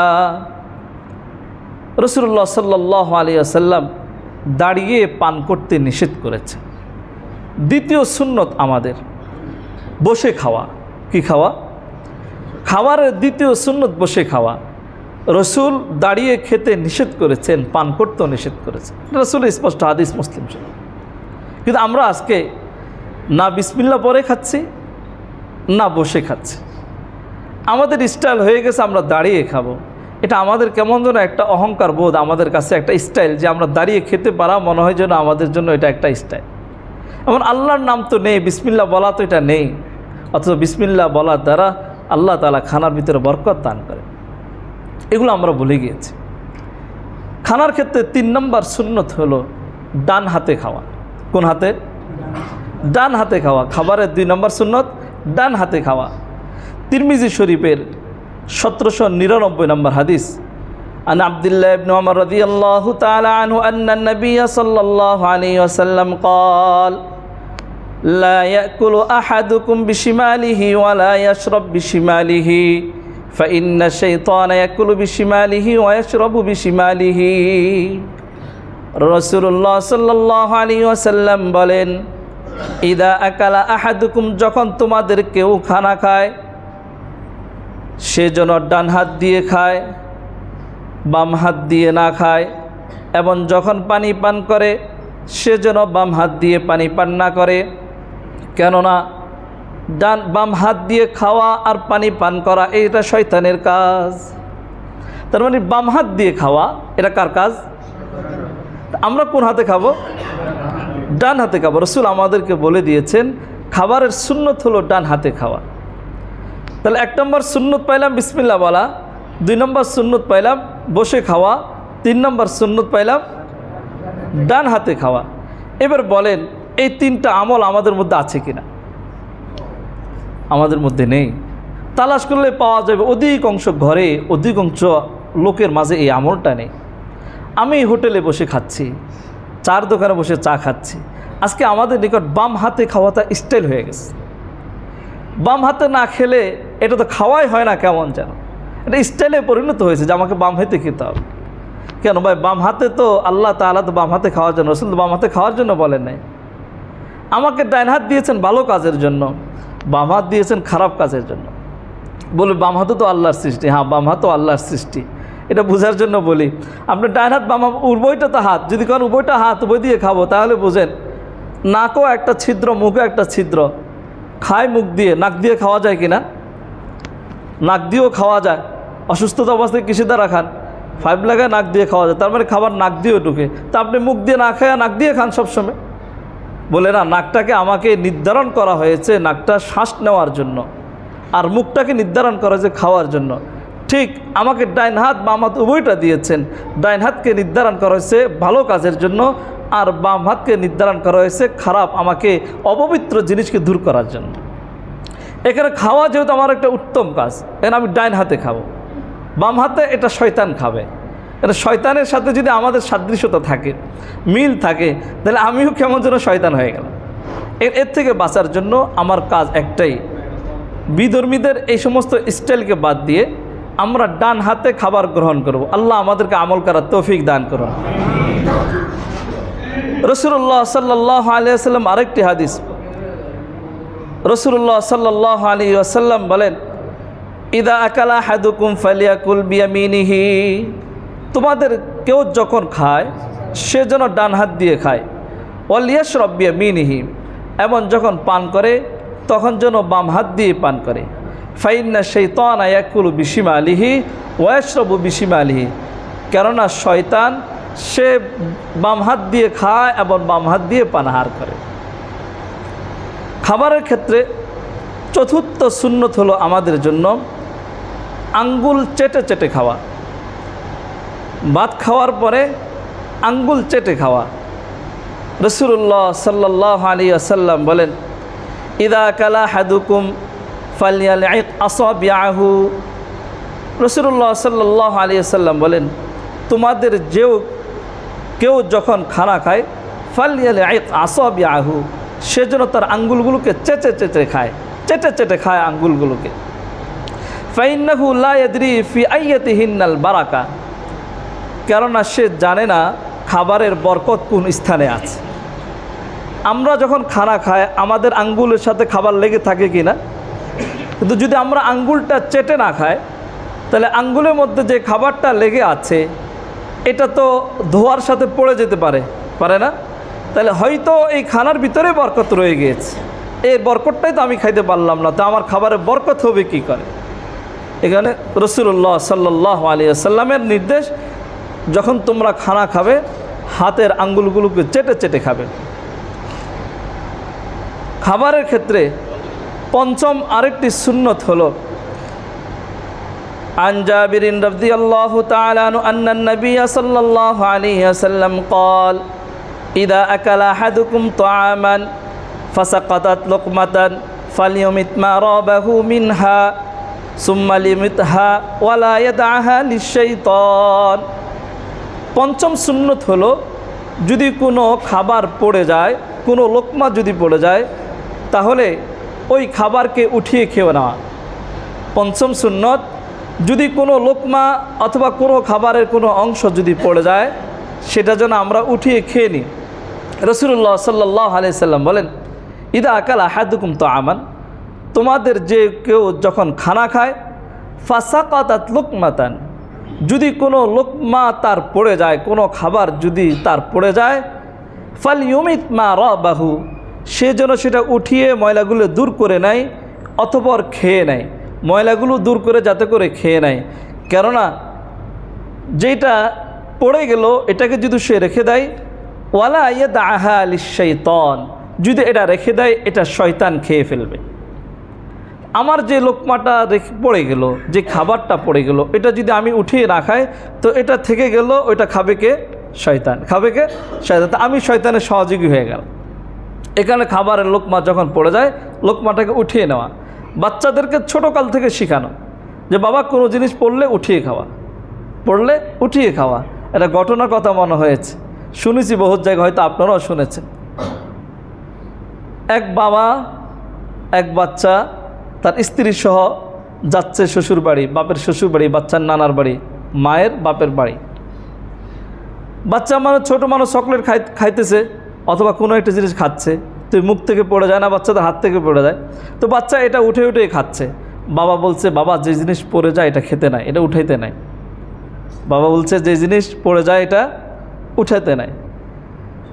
রাসূলুল্লাহ সাল্লাল্লাহু আলাইহি ওয়াসাল্লাম দাঁড়িয়ে পান করতে নিষেধ করেছেন। দ্বিতীয় সুন্নত আমাদের বসে খাওয়া। কি খাওয়া? খাবারের দ্বিতীয় সুন্নত বসে খাওয়া। রসুল দাঁড়িয়ে খেতে নিষেধ করেছেন, পান করতেও নিষেধ করেছেন, রসুলের স্পষ্ট হাদিস মুসলিম শরীফ। কিন্তু আমরা আজকে না বিসমিল্লাহ পরে খাচ্ছি, না বসে খাচ্ছি। আমাদের স্টাইল হয়ে গেছে আমরা দাঁড়িয়ে খাবো। এটা আমাদের কেমন যেন একটা অহংকার বোধ, আমাদের কাছে একটা স্টাইল যে আমরা দাঁড়িয়ে খেতে পারা মনে হয় যেন আমাদের জন্য এটা একটা স্টাইল। এমন আল্লাহর নাম তো নেই, বিসমিল্লাহ বলা তো এটা নেই, অথচ বিসমিল্লাহ বলার দ্বারা আল্লাহ তাআলা খানার ভিতরে বরকত দান করে। এগুলো আমরা ভুলে গিয়েছি। খানার ক্ষেত্রে 3 নম্বর সুন্নত হলো ডান হাতে খাওয়া। কোন হাতে? ডান হাতে খাওয়া। খাবারের 2 নম্বর সুন্নত ডান হাতে খাওয়া। তিরমিজি শরীফের 1799 নম্বর হাদিস, আন আব্দুল্লাহ ইবনে উমর রাদিয়াল্লাহু তাআলা আনহু আন্না নবী সাল্লাল্লাহু আলাইহি ওয়াসাল্লাম قال لا يأكل أحدكم بشماله ولا يشرب بشماله ফাইন্না শাইতানা ইয়াকুলু বিশিমালিহি ওয়া ইয়াশরাবু বিশিমালিহি। রাসূলুল্লাহ সাল্লাল্লাহু আলাইহি ওয়াসাল্লাম বলেন, ইদা আকালা আহাদুকুম, যখন তোমাদের কেউ খানা খায় সে যেন ডান হাত দিয়ে খায়, বাম হাত দিয়ে না খায়, এবং যখন পানি পান করে সে যেন বাম হাত দিয়ে পানি পান না করে। কেননা বাম হাত দিয়ে খাওয়া আর পানি পান করা এটা শয়তানের কাজ। তার মানে বাম হাত দিয়ে খাওয়া এটা কার কাজ? আমরা কোন হাতে খাবো? ডান হাতে খাবো। রাসূল আমাদেরকে বলে দিয়েছেন খাবারের সুন্নত হলো ডান হাতে খাওয়া। তাহলে 1 নম্বর সুন্নত পাইলাম বিসমিল্লাহ বলা, 2 নম্বর সুন্নত পাইলাম বসে খাওয়া, 3 নম্বর সুন্নত পাইলাম ডান হাতে খাওয়া। এবার বলেন এই 3টা আমল আমাদের মধ্যে আছে কিনা? আমাদের মধ্যে নেই। তালাশ করলে পাওয়া যাবে অধিকাংশ ঘরে, অধিকাংশ লোকের মাঝে এই আমলটা নেই। আমি হোটেলে বসে খাচ্ছি, চার দোকানে বসে চা খাচ্ছি, আজকে আমাদের নিকট বাম হাতে খাওয়াটা স্টাইল হয়ে গেছে। বাম হাতে না খেলে এটা তো খাওয়াই হয় না, কেমন যেন এটা স্টাইলে পরিণত হয়েছে যে আমাকে বাম হাতে খেতে হবে। কেন ভাই? বাম হাতে তো আল্লাহ তাআলা তো বাম হাতে খাওয়ার জন্য, রাসূল তো বাম হাতে খাওয়ার জন্য বলেন নাই। আমাকে ডান হাত দিয়েছেন ভালো কাজের জন্য, বাম হাত দিয়েছেন খারাপ কাজের জন্য। বলে বাম হাতে তো আল্লাহর সৃষ্টি। হ্যাঁ, বাম হাতও আল্লাহর সৃষ্টি, এটা বোঝার জন্য বলি। আপনি ডান হাত বাম হাত উভয়টা তো হাত, যদি কারণ উভয়টা হাত উভয় দিয়ে খাবো তাহলে বোঝেন নাকও একটা ছিদ্র, মুখও একটা ছিদ্র। খায় মুখ দিয়ে, নাক দিয়ে খাওয়া যায় কিনা? নাক দিয়েও খাওয়া যায়। অসুস্থতা অবস্থায় কিসে দ্বারা খান? 5 লাগায় নাক দিয়ে খাওয়া যায়, তার মানে খাবার নাক দিয়েও ঢুকে। তা আপনি মুখ দিয়ে না খায় নাক দিয়ে খান সবসময়। বলে না, নাকটাকে আমাকে নির্ধারণ করা হয়েছে নাকটা শ্বাস নেওয়ার জন্য, আর মুখটাকে নির্ধারণ করা হয়েছে খাওয়ার জন্য। ঠিক আমাকে ডাইন হাত বাম হাত উভয়টা দিয়েছেন। ডাইন হাতকে নির্ধারণ করা হয়েছে ভালো কাজের জন্য, আর বাম হাতকে নির্ধারণ করা হয়েছে খারাপ, আমাকে অপবিত্র জিনিসকে দূর করার জন্য। এখানে খাওয়া যেহেতু আমার একটা উত্তম কাজ, এখানে আমি ডাইন হাতে খাবো, বাম হাতে এটা শয়তান খাবে। এটা শয়তানের সাথে যদি আমাদের সাদৃশ্যতা থাকে, মিল থাকে, তাহলে আমিও কেমন যেন শয়তান হয়ে গেলাম। এর থেকে বাঁচার জন্য আমার কাজ একটাই, বিধর্মীদের এই সমস্ত স্টাইলকে বাদ দিয়ে আমরা ডান হাতে খাবার গ্রহণ করব। আল্লাহ আমাদেরকে আমল করার তৌফিক দান করুন। রাসূলুল্লাহ সাল্লাল্লাহু আলাইহি ওয়াসাল্লাম আরেকটি হাদিস, রাসূলুল্লাহ সাল্লাল্লাহু আলাইহি ওয়াসাল্লাম বলেন, ইদা আকালা আহাদুকুম ফালিয়াকুল বিয়ামিনিহি, তোমাদের কেউ যখন খায় সে যেন ডান হাত দিয়ে খায়। ওয়ালিয়াশরাব বিয়ামিনিহি, এবং যখন পান করে তখন যেন বাম হাত দিয়ে পান করে। ফাইন্না শাইতানা ইয়াকুলু বিশিমালিহি ওয়া ইয়াশরাবু বিশিমালিহি, কেননা শয়তান সে বাম হাত দিয়ে খায় এবং বাম হাত দিয়ে পানাহার করে। খাবারের ক্ষেত্রে চতুর্থ সুন্নত হলো আমাদের জন্য আঙ্গুল চেটে চেটে খাওয়া। ভাত খাওয়ার পরে আঙ্গুল চেটে খাওয়া। রাসূলুল্লাহ সাল্লাল্লাহু আলাইহি ওয়াসাল্লাম বলেন, ইদা কালা আহাদুকুম ফালইয়ালইক আসাবিআহু। রাসূলুল্লাহ সাল্লাল্লাহু আলাইহি ওয়াসাল্লাম বলেন, তোমাদের কেউ যখন খানা খায় ফালইয়ালইক আসাবিআহু, সেজন্য তার আঙ্গুলগুলোকে চেটে চেটে খায়, চেটে চেটে খায় আঙ্গুলগুলোকে। ফাইন্নাহু লা ইয়াদরি ফি আইয়াতিহিন্নাল বারাকা, কেননা সে জানে না খাবারের বরকত কোন স্থানে আছে। আমরা যখন খানা খাই আমাদের আঙ্গুলের সাথে খাবার লেগে থাকে কি না? কিন্তু যদি আমরা আঙ্গুলটা চেটে না খাই তাহলে আঙ্গুলের মধ্যে যে খাবারটা লেগে আছে এটা তো ধোয়ার সাথে পড়ে যেতে পারে না? তাহলে হয়তো এই খানার ভিতরে বরকত রয়ে গিয়েছে, এই বরকতটাই তো আমি খাইতে পারলাম না, তো আমার খাবারের বরকত হবে কি করে? এখানে রাসূলুল্লাহ সাল্লাল্লাহু আলাইহি ওয়াসাল্লামের নির্দেশ, যখন তোমরা খানা খাবে হাতের আঙ্গুলগুলোকে চেটে চেটে খাবে। খাবারের ক্ষেত্রে পঞ্চম আরেকটি সুন্নত হলো, আন জাবিরিন রাদিয়াল্লাহু তাআলা আনহু আন্নান নবী সাল্লাল্লাহু আলাইহি ওয়াসাল্লাম قال ইদা আকালা আহাদুকুম তাআমান ফাসাকাতাত লুকমাতান ফালিয়ুমিত মা রাবাহু মিনহা সুম্মা লিমিতহা ওয়ালা ইয়াদআহা লিশ-শাইতান। পঞ্চম সুন্নত হলো, যদি কোনো খাবার পড়ে যায়, কোনো লোকমা যদি পড়ে যায় তাহলে ওই খাবারকে উঠিয়ে খেয়ে নেওয়া। পঞ্চম সুন্নত, যদি কোনো লোকমা অথবা কোনো খাবারের কোনো অংশ যদি পড়ে যায় সেটা যেন আমরা উঠিয়ে খেয়ে নিই। রাসূলুল্লাহ সাল্লাল্লাহু আলাইহি সাল্লাম বলেন, ইদা আকাল আহাদুকুম তাআমান, তোমাদের যে কেউ যখন খানা খায়, ফাসাকাতাত লুকমাতান, যদি কোনো লোকমা তার পড়ে যায়, কোনো খাবার যদি তার পড়ে যায়, ফালইউমিত মা রাবাহু, সে যেন সেটা উঠিয়ে ময়লাগুলো দূর করে নেয় অতঃপর খেয়ে নেয়, ময়লাগুলো দূর করে যাতে করে খেয়ে নেয়। কেননা যেটা পড়ে গেল এটাকে যদি সে রেখে দেয়, ওয়ালা ইয়াদআহা লিশ-শাইতান, যদি এটা রেখে দেয় এটা শয়তান খেয়ে ফেলবে। আমার যে লোকমাটা পড়ে গেল, যে খাবারটা পড়ে গেল, এটা যদি আমি উঠিয়ে রাখাই তো এটা থেকে গেল, ওইটা খাবে কে? শয়তান। খাবে কে? শয়তান। তা আমি শয়তানের সহযোগী হয়ে গেলাম। এখানে খাবারের লোকমা যখন পড়ে যায়, লোকমাটাকে উঠিয়ে নেওয়া। বাচ্চাদেরকে ছোটোকাল থেকে শেখানো যে বাবা কোনো জিনিস পড়লে উঠিয়ে খাওয়া, পড়লে উঠিয়ে খাওয়া। এটা ঘটনার কথা মনে হয়েছে, শুনেছি বহুত জায়গায়, হয়তো আপনারাও শুনেছেন। এক বাবা এক বাচ্চা তার স্ত্রী সহ যাচ্ছে শ্বশুর বাড়ি, বাপের শ্বশুর বাড়ি, বাচ্চার নানার বাড়ি, মায়ের বাপের বাড়ি। বাচ্চা মানে ছোটো মানুষ চকলেট খাইতেছে অথবা কোনো একটা জিনিস খাচ্ছে, তো মুখ থেকে পড়ে যায় না, বাচ্চাদের হাত থেকে পড়ে যায়, তো বাচ্চা এটা উঠে উঠেই খাচ্ছে। বাবা বলছে, বাবা যে জিনিস পড়ে যায় এটা খেতে নাই, এটা উঠাইতে নাই। বাবা বলছে যে জিনিস পড়ে যায় এটা উঠাইতে নাই।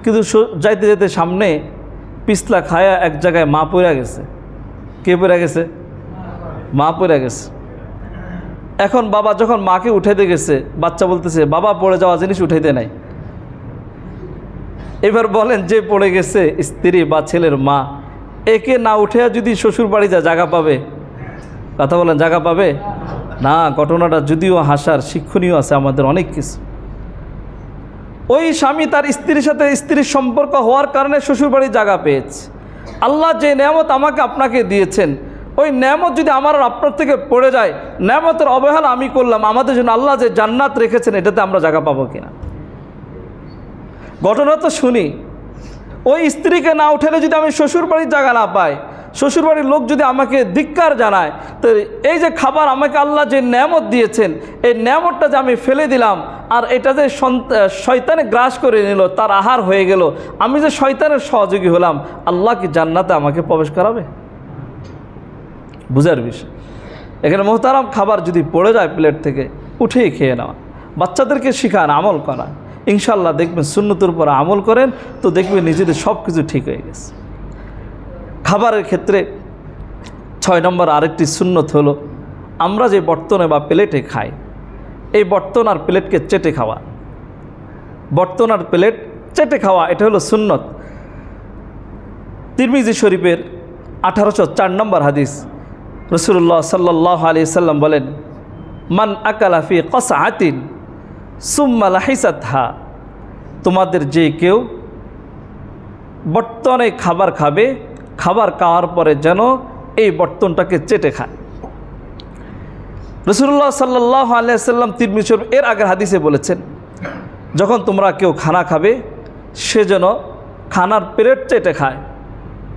কিন্তু যাইতে যেতে সামনে পিছলা খায়া এক জায়গায় মা পড়ে গেছে। কে পড়ে গেছে? মা পড়ে গেছে। এখন বাবা যখন মাকে উঠাইতে গেছে, বাচ্চা বলতেছে বাবা পড়ে যাওয়া জিনিস উঠাইতে নাই। এবার বলেন, যে পড়ে গেছে স্ত্রী বা ছেলের মা, একে না উঠে যদি শ্বশুর বাড়ি যায় জায়গা পাবে? কথা বলেন, জায়গা পাবে না। ঘটনাটা যদিও হাসার, শিক্ষণীয় আছে আমাদের অনেক কিছু। ওই স্বামী তার স্ত্রীর সাথে স্ত্রীর সম্পর্ক হওয়ার কারণে শ্বশুর বাড়ি জায়গা পেয়েছে। আল্লাহ যে নেয়ামত আমাকে আপনাকে দিয়েছেন, ওই নেয়ামত যদি আমার আর আপনার থেকে পড়ে যায়, নেয়ামতের অবহেলা আমি করলাম, আমাদের জন্য আল্লাহ যে জান্নাত রেখেছেন এটাতে আমরা জায়গা পাবো কিনা? ঘটনা তো শুনি, ওই স্ত্রীকে না উঠালে যদি আমি শ্বশুর বাড়ির জায়গা না পাই, শ্বশুর বাড়ির লোক যদি আমাকে ধিক্কার জানায়, তো এই যে খাবার আমাকে আল্লাহ যে নেয়ামত দিয়েছেন, এই নেয়ামতটা যে আমি ফেলে দিলাম, আর এটা যে শয়তানে গ্রাস করে নিল, তার আহার হয়ে গেল, আমি যে শয়তানের সহযোগী হলাম, আল্লাহ কি জান্নাতে আমাকে প্রবেশ করাবে? বুঝার বিষয়। এখানে মোহতারাম, খাবার যদি পড়ে যায় প্লেট থেকে, উঠেই খেয়ে নেওয়া। বাচ্চাদেরকে শিখান, আমল করা। ইনশাল্লাহ দেখবেন সুন্নতের উপর আমল করেন তো দেখবেন নিজেদের সব কিছু ঠিক হয়ে গেছে। খাবারের ক্ষেত্রে 6 নম্বর আরেকটি সুন্নত হলো, আমরা যে বর্তনে বা প্লেটে খাই, এই বর্তন আর প্লেটকে চেটে খাওয়া। বর্তন আর প্লেট চেটে খাওয়া, এটা হলো সুন্নত। তিরমিজি শরীফের 1804 নম্বর হাদিস, রাসূলুল্লাহ সাল্লাল্লাহু আলাইহি সাল্লাম বলেন, মান আকালা ফি কসআতিন সুম্মা লাহিসাতহা, তোমাদের যে কেউ বর্তনে খাবার খাবে, খাবার খাওয়ার পরে যেন এই বর্তনটাকে চেটে খায়। রাসূলুল্লাহ সাল্লাল্লাহু আলাইহি সাল্লাম তিরমিজি শরীফ এর আগের হাদিসে বলেছেন, যখন তোমরা কেউ খানা খাবে সে যেন খানার প্লেট চেটে খায়।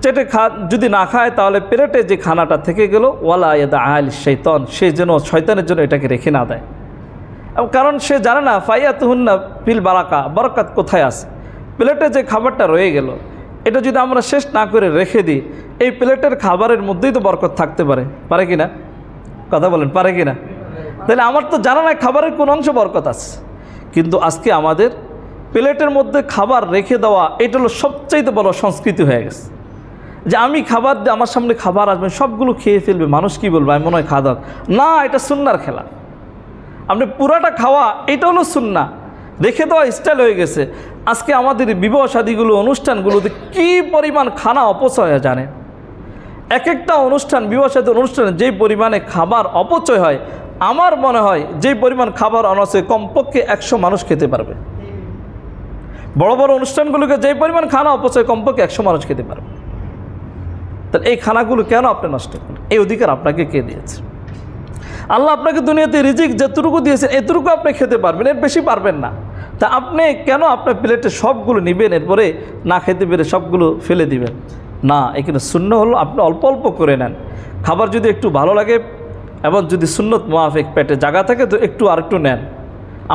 চেটে যদি না খায় তাহলে প্লেটে যে খানাটা থেকে গেল, ওয়ালা ইয়াদআহা লিশ-শাইতান, সে যেন শয়তানের জন্য এটাকে রেখে না দেয়। কারণ সে জানে না ফাইয়াতুহুন্না ফিল বারাকা, বরকত কোথায় আছে। প্লেটে যে খাবারটা রয়ে গেল, এটা যদি আমরা শেষ না করে রেখে দিই, এই প্লেটের খাবারের মধ্যেই তো বরকত থাকতে পারে কি না? কথা বলেন, পারে কি না? তাহলে আমার তো জানা নাই খাবারের কোন অংশ বরকত আছে। কিন্তু আজকে আমাদের প্লেটের মধ্যে খাবার রেখে দেওয়া, এটা হলো সবচাইতে বড় সংস্কৃতি হয়ে গেছে। যে আমি খাবার দিয়ে, আমার সামনে খাবার আসবে, সবগুলো খেয়ে ফেলবে, মানুষ কি বলবে, আমি মনে হয় খাওয়া দাওয়া না, এটা সুন্নার খেলা। আপনি পুরাটা খাওয়া, এটা হলো সুন্না। রেখে দেওয়া স্টাইল হয়ে গেছে। আজকে আমাদের বিবাহ শাদীগুলো, অনুষ্ঠানগুলোতে কি পরিমাণ খানা অপচয় হয় জানেন? এক একটা অনুষ্ঠান, বিবাহ শাদী অনুষ্ঠানে যেই পরিমাণে খাবার অপচয় হয়, আমার মনে হয় যেই পরিমাণ খাবার অনছে কমপক্ষে 100 মানুষ খেতে পারবে। বড় বড় অনুষ্ঠানগুলোকে যেই পরিমাণ খানা অপচয়, কমপক্ষে 100 মানুষ খেতে পারবে। তাহলে এই খানাগুলো কেন আপনি নষ্ট করেন? এই অধিকার আপনাকে কে দিয়েছে? আল্লাহ আপনাকে দুনিয়াতে রিজিক যেটুকু দিয়েছেন এতটুকু আপনি খেতে পারবেন, এর বেশি পারবেন না। তা আপনি কেন আপনার প্লেটে সবগুলো নেবেন, এরপরে না খেতে পেরে সবগুলো ফেলে দিবেন? না, এখানে সুন্নাহ হলো আপনি অল্প অল্প করে নেন। খাবার যদি একটু ভালো লাগে, এবং যদি সুন্নত মুআফিক পেটে জায়গা থাকে তো একটু আরেকটু নেন।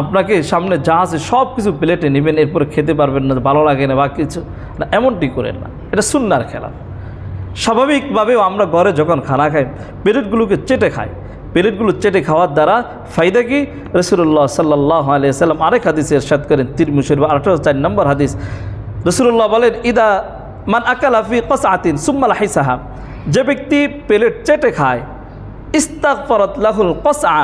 আপনাকে সামনে যা আছে সব কিছু প্লেটে নেবেন, এরপরে খেতে পারবেন না, ভালো লাগে না বা কিছু না, এমনটি করেন না, এটা সুন্নার খেলা। স্বাভাবিকভাবেও আমরা ঘরে যখন খানা খাই প্লেটগুলোকে চেটে খাই, প্লেটগুলো চেটে খাওয়ার দ্বারা ফায়দা কি? রাসূলুল্লাহ সাল্লাল্লাহু আলাইহি ওয়াসাল্লাম আরেক হাদিসে ইরশাদ করেন, তিরমিজি শরীফ 4 নম্বর হাদিস, রাসূলুল্লাহ বলেন, ইদা মান আকালা ফি কাসআতিন সুম্মা লাহিসাহা, যে ব্যক্তি প্লেট চেটে খায়, ইস্তাগফারাত লাহুল কাসআ,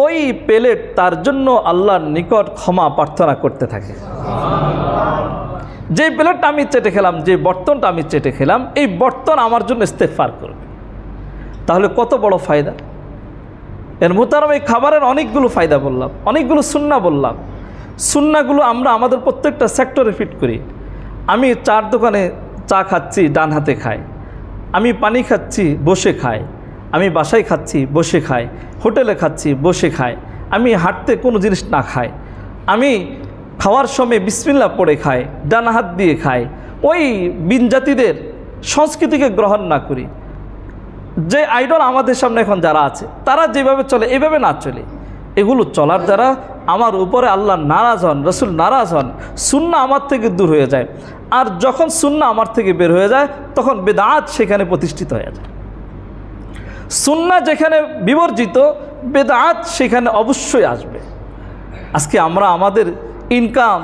ওই প্লেট তার জন্য আল্লাহর নিকট ক্ষমা প্রার্থনা করতে থাকে। যে প্লেটটা আমি চেটে খেলাম, যে বর্তনটা আমি চেটে খেলাম, এই বর্তন আমার জন্য ইস্তেগফার করবে। তাহলে কত বড় ফায়দা! এর মুহতারাম এই খাবারের অনেকগুলো ফায়দা বললাম, অনেকগুলো সুন্নাহ বললাম। সুন্নাহগুলো আমরা আমাদের প্রত্যেকটা সেক্টরে ফিট করি। আমি চার দোকানে চা খাচ্ছি, ডান হাতে খাই। আমি পানি খাচ্ছি, বসে খাই। আমি বাসায় খাচ্ছি, বসে খাই। হোটেলে খাচ্ছি, বসে খাই। আমি হাঁটতে কোনো জিনিস না খাই। আমি খাওয়ার সময় বিসমিল্লাহ পড়ে খাই, ডান হাত দিয়ে খাই। ওই বিনজাতিদের সংস্কৃতিকে গ্রহণ না করি। যে আইডল আমাদের সামনে এখন যারা আছে তারা যেভাবে চলে এভাবে না চলে। এগুলো চলার দ্বারা আমার উপরে আল্লাহ নারাজ হন, রসুল নারাজ হন, সুন্নাহ আমার থেকে দূর হয়ে যায়। আর যখন সুন্নাহ আমার থেকে বের হয়ে যায় তখন বেদাত সেখানে প্রতিষ্ঠিত হয়ে যায়। সুন্নাহ যেখানে বিবর্জিত, বেদাত সেখানে অবশ্যই আসবে। আজকে আমরা আমাদের ইনকাম,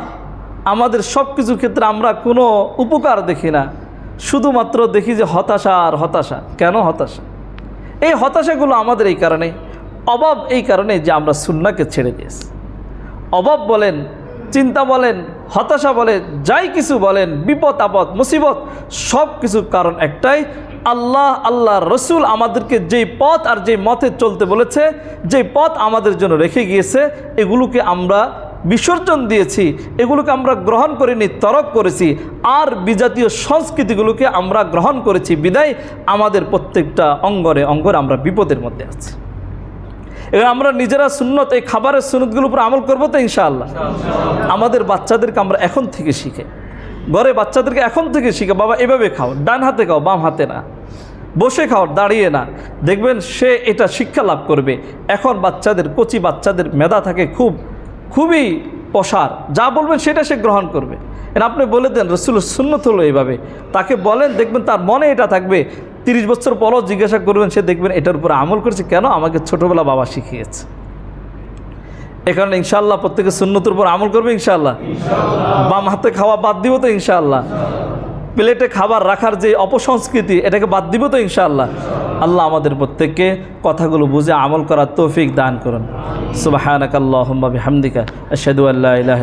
আমাদের সব কিছুর ক্ষেত্রে আমরা কোনো উপকার দেখি না, শুধুমাত্র দেখি যে হতাশা আর হতাশা। কেন হতাশা? এই হতাশাগুলো আমাদের এই কারণে, অভাব এই কারণে যে আমরা সুন্নাহকে ছেড়ে দিয়েছি। অভাব বলেন, চিন্তা বলেন, হতাশা বলেন, যাই কিছু বলেন, বিপদ আপদ মুসিবত, সব কিছুর কারণ একটাই, আল্লাহ রসুল আমাদেরকে যেই পথ আর যেই মতে চলতে বলেছে, যেই পথ আমাদের জন্য রেখে গিয়েছে, এগুলোকে আমরা বিসর্জন দিয়েছি, এগুলোকে আমরা গ্রহণ করিনি, তরক করেছি। আর বিজাতীয় সংস্কৃতিগুলোকে আমরা গ্রহণ করেছি, বিদায় আমাদের প্রত্যেকটা অঙ্গরে অঙ্গরে আমরা বিপদের মধ্যে আছি। এবার আমরা নিজেরা সুন্নত, এই খাবারের সুন্নতগুলোর উপর আমল করবো তো ইনশাআল্লাহ। আমাদের বাচ্চাদেরকে আমরা এখন থেকে শিখে, ঘরে বাচ্চাদেরকে এখন থেকে শিখে, বাবা এভাবে খাও, ডান হাতে খাও, বাম হাতে না, বসে খাও, দাঁড়িয়ে না, দেখবেন সে এটা শিক্ষা লাভ করবে। এখন বাচ্চাদের, কচি বাচ্চাদের মেধা থাকে খুবই প্রসার, যা বলবেন সেটা সে গ্রহণ করবে। আপনি বলে দেন রসুলের সুন্নত হলো এইভাবে, তাকে বলেন, দেখবেন তার মনে এটা থাকবে। 30 বছর পরও জিজ্ঞাসা করবেন, সে দেখবেন এটার উপরে আমল করেছে। কেন? আমাকে ছোটোবেলা বাবা শিখিয়েছে। এ কারণে ইনশাআল্লাহ প্রত্যেকে সুন্নতের উপর আমল করবে ইনশাআল্লাহ। বাম হাতে খাওয়া বাদ দিব তো ইনশাআল্লাহ। প্লেটে খাবার রাখার যে অপসংস্কৃতি, এটাকে বাদ দিব তো ইনশাআল্লাহ। আল্লাহ আমাদের প্রত্যেককে কথাগুলো বুঝে আমল করার তৌফিক দান করুন। সুবহানাকাল্লাহুম্মা বিহামদিকা আশহাদু আল্লা ইলাহা